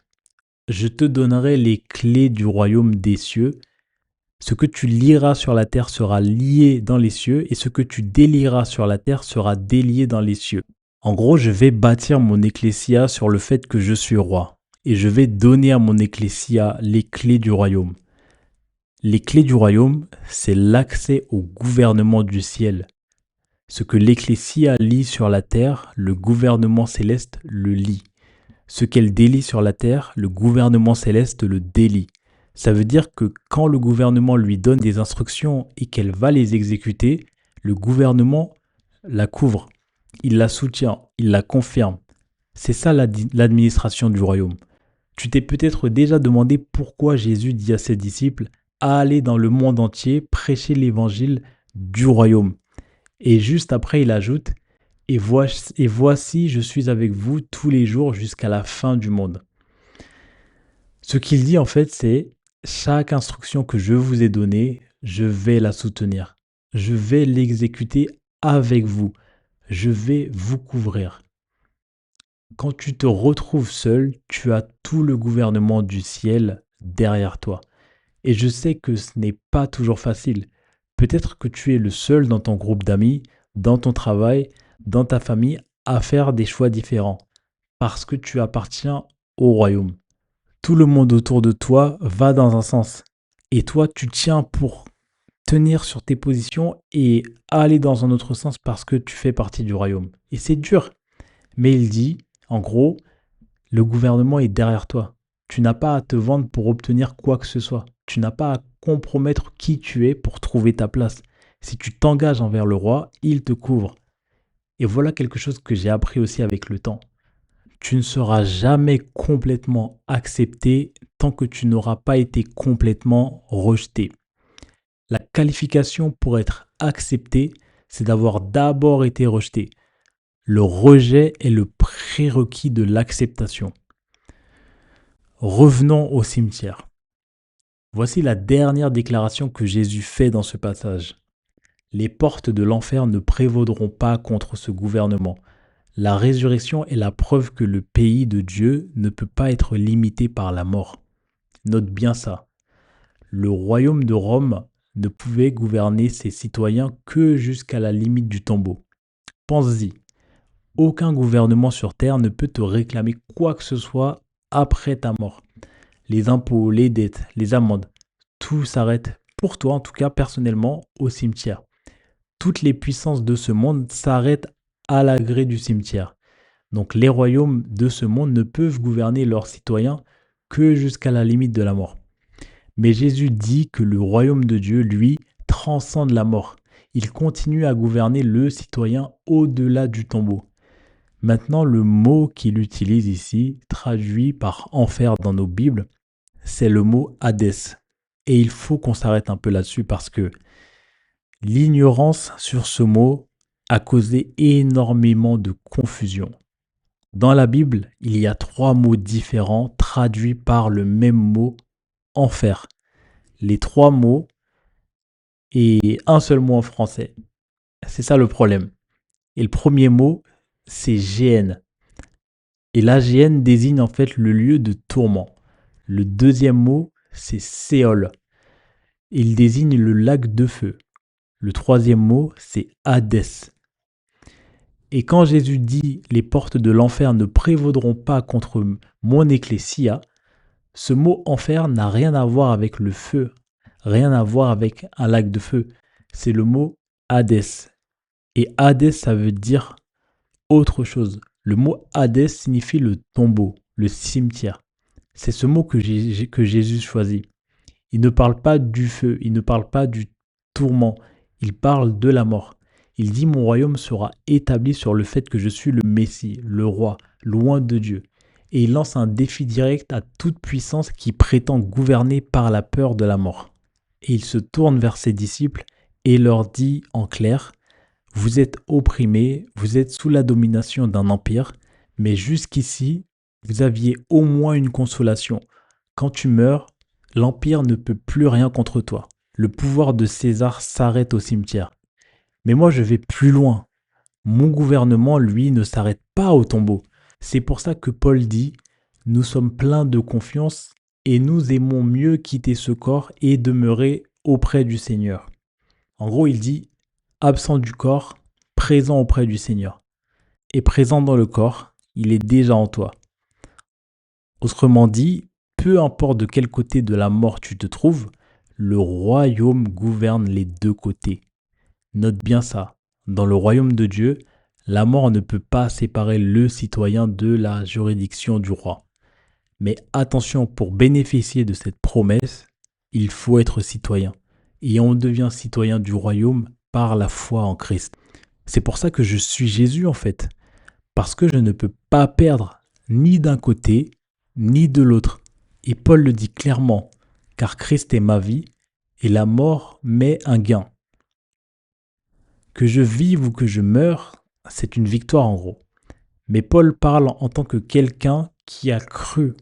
Je te donnerai les clés du royaume des cieux. Ce que tu lieras sur la terre sera lié dans les cieux, et ce que tu délieras sur la terre sera délié dans les cieux. En gros, je vais bâtir mon ecclésia sur le fait que je suis roi, et je vais donner à mon ecclésia les clés du royaume. Les clés du royaume, c'est l'accès au gouvernement du ciel. Ce que l'ecclésia lie sur la terre, le gouvernement céleste le lie. Ce qu'elle délie sur la terre, le gouvernement céleste le délie. Ça veut dire que quand le gouvernement lui donne des instructions et qu'elle va les exécuter, le gouvernement la couvre, il la soutient, il la confirme. C'est ça l'administration du royaume. Tu t'es peut-être déjà demandé pourquoi Jésus dit à ses disciples « Allez dans le monde entier, prêcher l'évangile du royaume ». Et juste après, il ajoute « Et voici, je suis avec vous tous les jours jusqu'à la fin du monde ». Ce qu'il dit en fait, c'est « Chaque instruction que je vous ai donnée, je vais la soutenir. Je vais l'exécuter avec vous. Je vais vous couvrir. » Quand tu te retrouves seul, tu as tout le gouvernement du ciel derrière toi. Et je sais que ce n'est pas toujours facile. Peut-être que tu es le seul dans ton groupe d'amis, dans ton travail, dans ta famille, à faire des choix différents. Parce que tu appartiens au royaume. Tout le monde autour de toi va dans un sens. Et toi, tu tiens pour tenir sur tes positions et aller dans un autre sens parce que tu fais partie du royaume. Et c'est dur. Mais il dit, en gros, le gouvernement est derrière toi. Tu n'as pas à te vendre pour obtenir quoi que ce soit. Tu n'as pas à compromettre qui tu es pour trouver ta place. Si tu t'engages envers le roi, il te couvre. Et voilà quelque chose que j'ai appris aussi avec le temps. Tu ne seras jamais complètement accepté tant que tu n'auras pas été complètement rejeté. La qualification pour être accepté, c'est d'avoir d'abord été rejeté. Le rejet est le prérequis de l'acceptation. Revenons au cimetière. Voici la dernière déclaration que Jésus fait dans ce passage. Les portes de l'enfer ne prévaudront pas contre ce gouvernement. La résurrection est la preuve que le pays de Dieu ne peut pas être limité par la mort. Note bien ça. Le royaume de Rome ne pouvait gouverner ses citoyens que jusqu'à la limite du tombeau. Pense-y. Aucun gouvernement sur terre ne peut te réclamer quoi que ce soit après ta mort. Les impôts, les dettes, les amendes, tout s'arrête, pour toi en tout cas personnellement, au cimetière. Toutes les puissances de ce monde s'arrêtent à la gré du cimetière. Donc les royaumes de ce monde ne peuvent gouverner leurs citoyens que jusqu'à la limite de la mort. Mais Jésus dit que le royaume de Dieu, lui, transcende la mort. Il continue à gouverner le citoyen au-delà du tombeau. Maintenant, le mot qu'il utilise ici, traduit par enfer dans nos Bibles, c'est le mot Hadès. Et il faut qu'on s'arrête un peu là-dessus parce que l'ignorance sur ce mot a causé énormément de confusion. Dans la Bible, il y a 3 mots différents traduits par le même mot enfer. Les 3 mots et un seul mot en français. C'est ça le problème. Et le premier mot, c'est Géhenne. Et la Géhenne désigne en fait le lieu de tourment. Le deuxième mot, c'est Séol. Il désigne le lac de feu. Le troisième mot, c'est Hadès. Et quand Jésus dit « les portes de l'enfer ne prévaudront pas contre mon ecclésia », ce mot enfer n'a rien à voir avec le feu, rien à voir avec un lac de feu. C'est le mot Hadès. Et Hadès, ça veut dire autre chose. Le mot Hadès signifie le tombeau, le cimetière. C'est ce mot que Jésus choisit. Il ne parle pas du feu, il ne parle pas du tourment, il parle de la mort. Il dit « Mon royaume sera établi sur le fait que je suis le Messie, le roi, loin de Dieu. » Et il lance un défi direct à toute puissance qui prétend gouverner par la peur de la mort. Et il se tourne vers ses disciples et leur dit en clair « Vous êtes opprimés, vous êtes sous la domination d'un empire, mais jusqu'ici, vous aviez au moins une consolation. Quand tu meurs, l'empire ne peut plus rien contre toi. Le pouvoir de César s'arrête au cimetière. Mais moi, je vais plus loin. Mon gouvernement, lui, ne s'arrête pas au tombeau. C'est pour ça que Paul dit « Nous sommes pleins de confiance et nous aimons mieux quitter ce corps et demeurer auprès du Seigneur. » En gros, il dit « Absent du corps, présent auprès du Seigneur. » Et présent dans le corps, il est déjà en toi. Autrement dit, peu importe de quel côté de la mort tu te trouves, le royaume gouverne les deux côtés. Note bien ça. Dans le royaume de Dieu, la mort ne peut pas séparer le citoyen de la juridiction du roi. Mais attention, pour bénéficier de cette promesse, il faut être citoyen. Et on devient citoyen du royaume par la foi en Christ. C'est pour ça que je suis Jésus en fait. Parce que je ne peux pas perdre ni d'un côté, ni de l'autre. Et Paul le dit clairement, car Christ est ma vie et la mort m'est un gain. Que je vive ou que je meure, c'est une victoire en gros. Mais Paul parle en tant que quelqu'un qui a cru.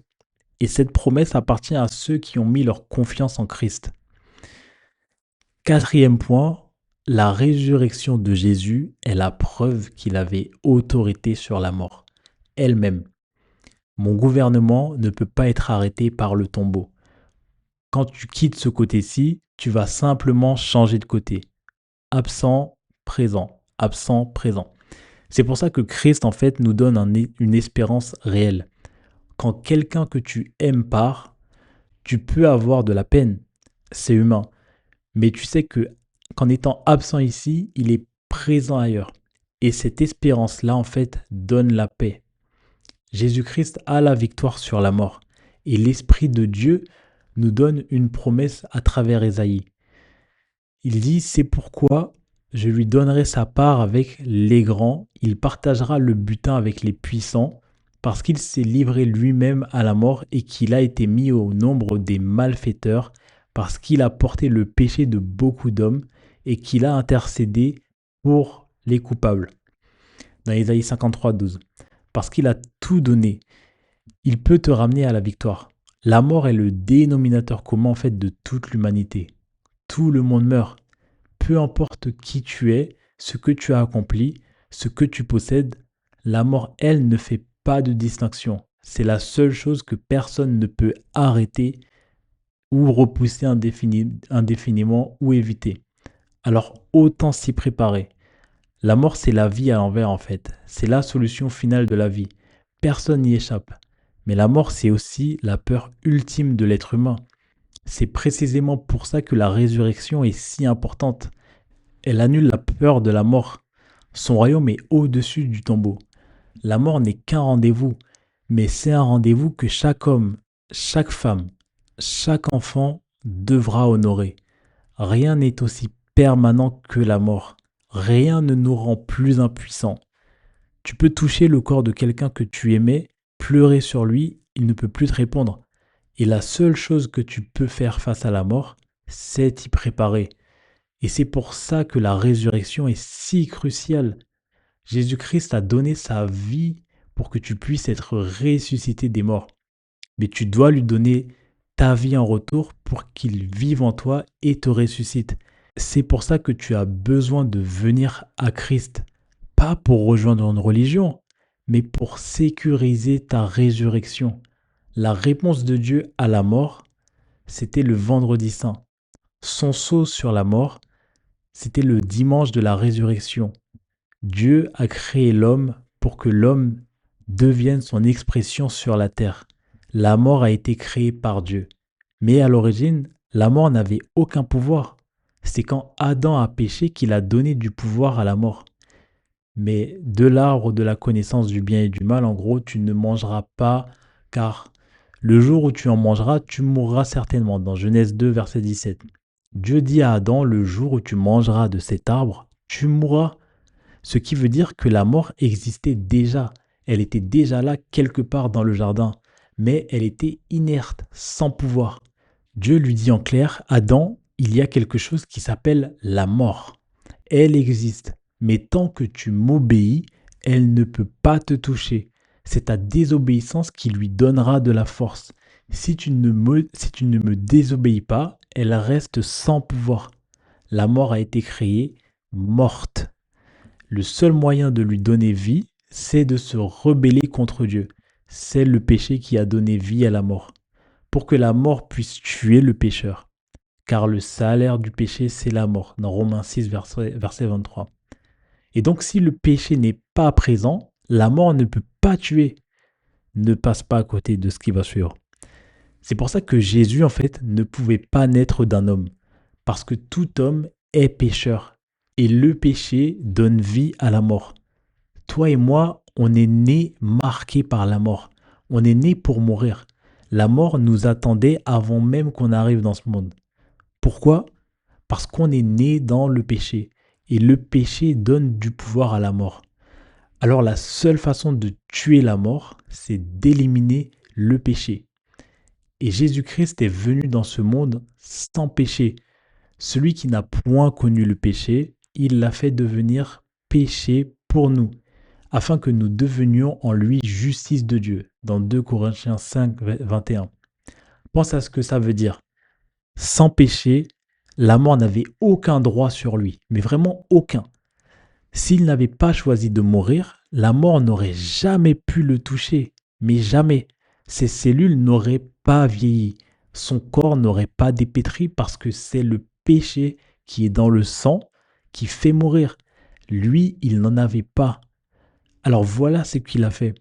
Et cette promesse appartient à ceux qui ont mis leur confiance en Christ. 4e point, la résurrection de Jésus est la preuve qu'il avait autorité sur la mort, elle-même. Mon gouvernement ne peut pas être arrêté par le tombeau. Quand tu quittes ce côté-ci, tu vas simplement changer de côté. Absent, présent, absent, présent. C'est pour ça que Christ, en fait, nous donne une espérance réelle. Quand quelqu'un que tu aimes part, tu peux avoir de la peine. C'est humain. Mais tu sais que qu'en étant absent ici, il est présent ailleurs. Et cette espérance-là, en fait, donne la paix. Jésus-Christ a la victoire sur la mort. Et l'Esprit de Dieu nous donne une promesse à travers Ésaïe. Il dit « C'est pourquoi je lui donnerai sa part avec les grands, il partagera le butin avec les puissants, parce qu'il s'est livré lui-même à la mort et qu'il a été mis au nombre des malfaiteurs, parce qu'il a porté le péché de beaucoup d'hommes et qu'il a intercédé pour les coupables. » Dans Ésaïe 53, 12. Parce qu'il a tout donné, il peut te ramener à la victoire. La mort est le dénominateur commun en fait de toute l'humanité. Tout le monde meurt. Peu importe qui tu es, ce que tu as accompli, ce que tu possèdes, la mort, elle, ne fait pas de distinction. C'est la seule chose que personne ne peut arrêter ou repousser indéfiniment ou éviter. Alors autant s'y préparer. La mort, c'est la vie à l'envers en fait. C'est la solution finale de la vie. Personne n'y échappe. Mais la mort, c'est aussi la peur ultime de l'être humain. C'est précisément pour ça que la résurrection est si importante. Elle annule la peur de la mort. Son royaume est au-dessus du tombeau. La mort n'est qu'un rendez-vous, mais c'est un rendez-vous que chaque homme, chaque femme, chaque enfant devra honorer. Rien n'est aussi permanent que la mort. Rien ne nous rend plus impuissants. Tu peux toucher le corps de quelqu'un que tu aimais, pleurer sur lui, il ne peut plus te répondre. Et la seule chose que tu peux faire face à la mort, c'est t'y préparer. Et c'est pour ça que la résurrection est si cruciale. Jésus-Christ a donné sa vie pour que tu puisses être ressuscité des morts. Mais tu dois lui donner ta vie en retour pour qu'il vive en toi et te ressuscite. C'est pour ça que tu as besoin de venir à Christ. Pas pour rejoindre une religion, mais pour sécuriser ta résurrection. La réponse de Dieu à la mort, c'était le vendredi saint. Son sceau sur la mort, c'était le dimanche de la résurrection. Dieu a créé l'homme pour que l'homme devienne son expression sur la terre. La mort a été créée par Dieu. Mais à l'origine, la mort n'avait aucun pouvoir. C'est quand Adam a péché qu'il a donné du pouvoir à la mort. Mais de l'arbre de la connaissance du bien et du mal, en gros, tu ne mangeras pas, car le jour où tu en mangeras, tu mourras certainement. Dans Genèse 2, verset 17. Dieu dit à Adam, le jour où tu mangeras de cet arbre, tu mourras. Ce qui veut dire que la mort existait déjà. Elle était déjà là quelque part dans le jardin, mais elle était inerte, sans pouvoir. Dieu lui dit en clair, Adam, il y a quelque chose qui s'appelle la mort. Elle existe, mais tant que tu m'obéis, elle ne peut pas te toucher. C'est ta désobéissance qui lui donnera de la force. Si tu ne me désobéis pas, elle reste sans pouvoir. La mort a été créée morte. Le seul moyen de lui donner vie, c'est de se rebeller contre Dieu. C'est le péché qui a donné vie à la mort, pour que la mort puisse tuer le pécheur. Car le salaire du péché, c'est la mort, dans Romains 6, verset 23. Et donc, si le péché n'est pas présent, la mort ne peut pas tuer. Ne passe pas à côté de ce qui va suivre. C'est pour ça que Jésus, en fait, ne pouvait pas naître d'un homme. Parce que tout homme est pécheur. Et le péché donne vie à la mort. Toi et moi, on est nés marqués par la mort. On est nés pour mourir. La mort nous attendait avant même qu'on arrive dans ce monde. Pourquoi ? Parce qu'on est né dans le péché. Et le péché donne du pouvoir à la mort. Alors la seule façon de tuer la mort, c'est d'éliminer le péché. Et Jésus-Christ est venu dans ce monde sans péché. Celui qui n'a point connu le péché, il l'a fait devenir péché pour nous, afin que nous devenions en lui justice de Dieu, dans 2 Corinthiens 5, 21. Pense à ce que ça veut dire. Sans péché, la mort n'avait aucun droit sur lui, mais vraiment aucun. S'il n'avait pas choisi de mourir, la mort n'aurait jamais pu le toucher, mais jamais. Ses cellules n'auraient pas vieilli, son corps n'aurait pas dépétri parce que c'est le péché qui est dans le sang qui fait mourir. Lui, il n'en avait pas. Alors voilà ce qu'il a fait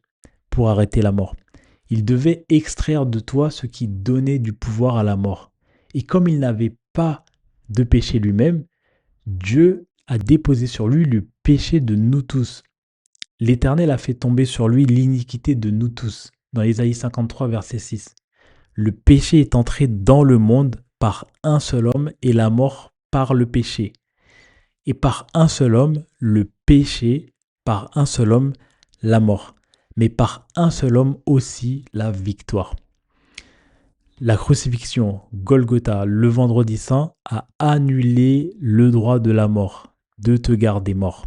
pour arrêter la mort. Il devait extraire de toi ce qui donnait du pouvoir à la mort. Et comme il n'avait pas de péché lui-même, Dieu a déposé sur lui le péché de nous tous. L'Éternel a fait tomber sur lui l'iniquité de nous tous, dans Ésaïe 53, verset 6. Le péché est entré dans le monde par un seul homme et la mort par le péché. Et par un seul homme, le péché, par un seul homme, la mort. Mais par un seul homme aussi, la victoire. La crucifixion, Golgotha, le vendredi saint, a annulé le droit de la mort, de te garder mort.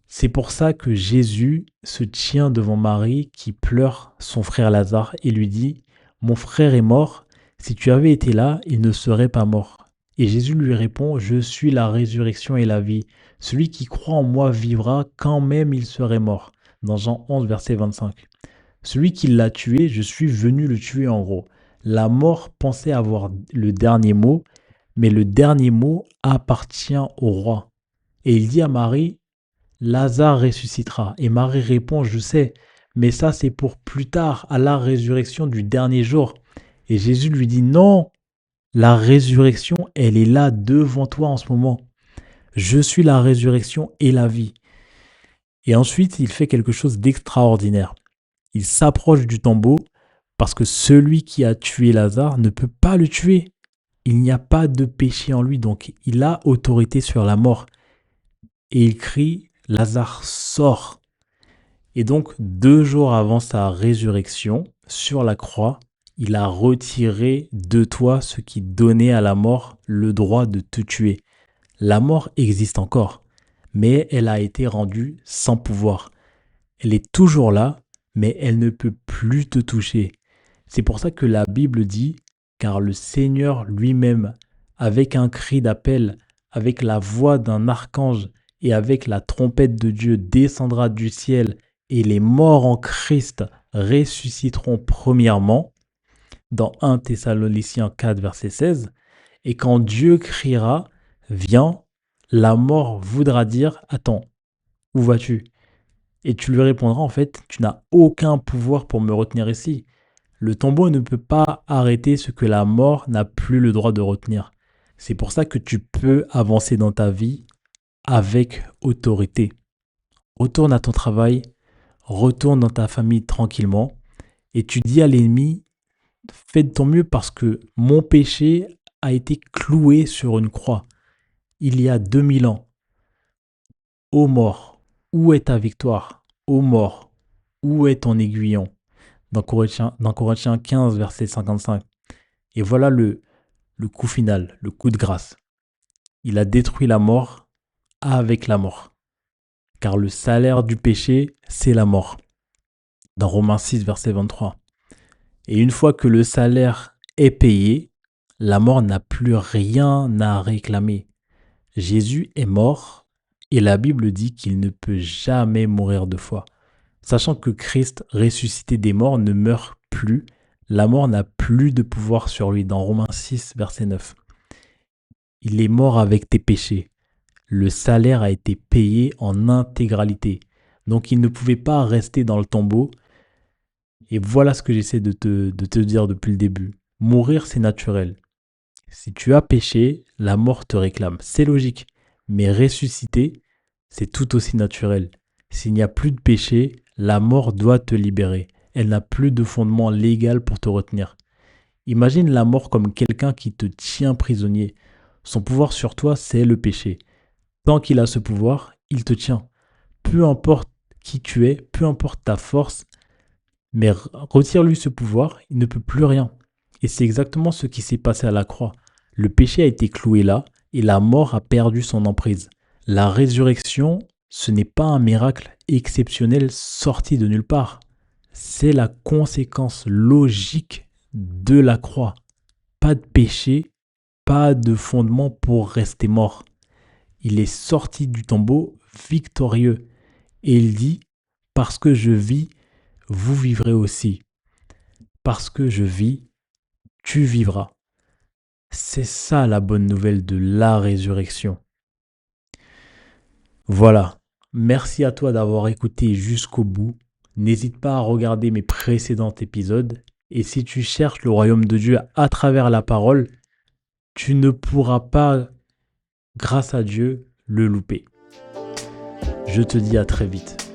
C'est pour ça que Jésus se tient devant Marie qui pleure son frère Lazare et lui dit « Mon frère est mort, si tu avais été là, il ne serait pas mort. » Et Jésus lui répond « Je suis la résurrection et la vie. Celui qui croit en moi vivra quand même il serait mort. » Dans Jean 11, verset 25. Celui qui l'a tué, je suis venu le tuer en gros. La mort pensait avoir le dernier mot, mais le dernier mot appartient au roi. Et il dit à Marie, Lazare ressuscitera. Et Marie répond, je sais, mais ça c'est pour plus tard, à la résurrection du dernier jour. Et Jésus lui dit, non, La résurrection, elle est là devant toi en ce moment. Je suis la résurrection et la vie. Et ensuite, il fait quelque chose d'extraordinaire. Il s'approche du tombeau parce que celui qui a tué Lazare ne peut pas le tuer. Il n'y a pas de péché en lui, donc il a autorité sur la mort. Et il crie, Lazare sort. Et donc, 2 jours avant sa résurrection, sur la croix, il a retiré de toi ce qui donnait à la mort le droit de te tuer. La mort existe encore, mais elle a été rendue sans pouvoir. Elle est toujours là, mais elle ne peut plus te toucher. C'est pour ça que la Bible dit, car le Seigneur lui-même, avec un cri d'appel, avec la voix d'un archange et avec la trompette de Dieu, descendra du ciel, et les morts en Christ ressusciteront premièrement, dans 1 Thessaloniciens 4, verset 16. Et quand Dieu criera, viens, la mort voudra dire, attends, où vas-tu? Et tu lui répondras, en fait, tu n'as aucun pouvoir pour me retenir ici. Le tombeau ne peut pas arrêter ce que la mort n'a plus le droit de retenir. C'est pour ça que tu peux avancer dans ta vie avec autorité. Retourne à ton travail, retourne dans ta famille tranquillement et tu dis à l'ennemi, fais de ton mieux parce que mon péché a été cloué sur une croix il y a 2000 ans. Ô mort, où est ta victoire? Ô mort, où est ton aiguillon? Dans Corinthiens 15, verset 55. Et voilà le coup final, le coup de grâce. Il a détruit la mort avec la mort. Car le salaire du péché, c'est la mort. Dans Romains 6, verset 23. Et une fois que le salaire est payé, la mort n'a plus rien à réclamer. Jésus est mort et la Bible dit qu'il ne peut jamais mourir deux fois. Sachant que Christ, ressuscité des morts, ne meurt plus, la mort n'a plus de pouvoir sur lui. Dans Romains 6, verset 9. Il est mort avec tes péchés. Le salaire a été payé en intégralité. Donc il ne pouvait pas rester dans le tombeau. Et voilà ce que j'essaie de te dire depuis le début. Mourir, c'est naturel. Si tu as péché, la mort te réclame. C'est logique. Mais ressusciter, c'est tout aussi naturel. S'il n'y a plus de péché, la mort doit te libérer. Elle n'a plus de fondement légal pour te retenir. Imagine la mort comme quelqu'un qui te tient prisonnier. Son pouvoir sur toi, c'est le péché. Tant qu'il a ce pouvoir, il te tient. Peu importe qui tu es, peu importe ta force, mais retire-lui ce pouvoir, il ne peut plus rien. Et c'est exactement ce qui s'est passé à la croix. Le péché a été cloué là et la mort a perdu son emprise. La résurrection, ce n'est pas un miracle exceptionnel sorti de nulle part. C'est la conséquence logique de la croix. Pas de péché, pas de fondement pour rester mort. Il est sorti du tombeau victorieux. Et il dit, parce que je vis, vous vivrez aussi. Parce que je vis, tu vivras. C'est ça la bonne nouvelle de la résurrection. Voilà. Merci à toi d'avoir écouté jusqu'au bout. N'hésite pas à regarder mes précédents épisodes. Et si tu cherches le royaume de Dieu à travers la parole, tu ne pourras pas, grâce à Dieu, le louper. Je te dis à très vite.